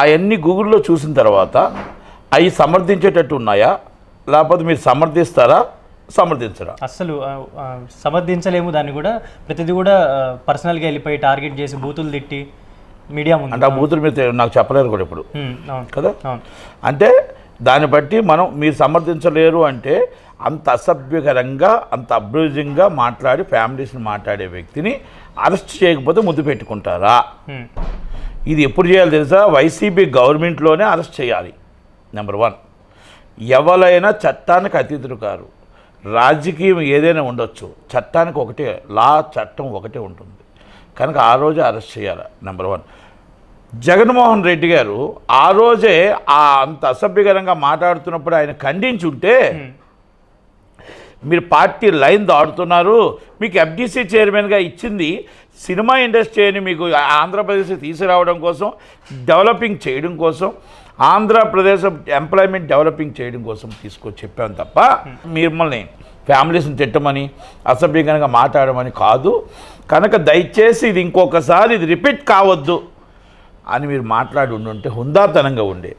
అవన్నీ గూగుల్లో చూసిన తర్వాత అవి సమర్థించేటట్టు ఉన్నాయా, లేకపోతే మీరు సమర్థిస్తారా, సమర్థించరా? అస్సలు సమర్థించలేము. దాన్ని కూడా ప్రతిదీ కూడా పర్సనల్గా వెళ్ళిపోయి టార్గెట్ చేసి బూతులు తిట్టి మీడియా ముందు అంటే ఆ బూతులు మీరు నాకు చెప్పలేరు కూడా ఇప్పుడు అవును కదా. అవును. అంటే దాన్ని బట్టి మనం మీరు సమర్థించలేరు అంటే అంత అసభ్యకరంగా అంత అబ్యూజింగ్గా మాట్లాడి ఫ్యామిలీస్ని మాట్లాడే వ్యక్తిని అరెస్ట్ చేయకపోతే ముద్దు పెట్టుకుంటారా? ఇది ఎప్పుడు చేయాలి తెలుసా? వైసీపీ గవర్నమెంట్లోనే అరెస్ట్ చేయాలి. నెంబర్ 1. ఎవరైనా చట్టానికి అతీతులు కారు. రాజకీయం ఏదైనా ఉండొచ్చు, చట్టానికి ఒకటే చట్టం ఒకటే ఉంటుంది కనుక ఆ రోజే అరెస్ట్ చేయాలి. నెంబర్ 1. జగన్మోహన్ రెడ్డి గారు ఆ రోజే అంత అసభ్యకరంగా మాట్లాడుతున్నప్పుడు ఆయన ఖండించి ఉంటే మీరు పార్టీ లైన్ దాటుతున్నారు, మీకు ఎఫ్డీసీ చైర్మన్గా ఇచ్చింది సినిమా ఇండస్ట్రీని మీకు ఆంధ్రప్రదేశ్ తీసుకురావడం కోసం, డెవలపింగ్ చేయడం కోసం, ఆంధ్రప్రదేశ్ ఎంప్లాయ్మెంట్ డెవలపింగ్ చేయడం కోసం తీసుకొచ్చి చెప్పాను తప్ప మిమ్మల్ని ఫ్యామిలీస్ని తిట్టమని అసభ్యంగా మాట్లాడమని కాదు. కనుక దయచేసి ఇది ఇంకొకసారి ఇది రిపీట్ కావద్దు అని మీరు మాట్లాడి ఉండుంటే హుందాతనంగా ఉండే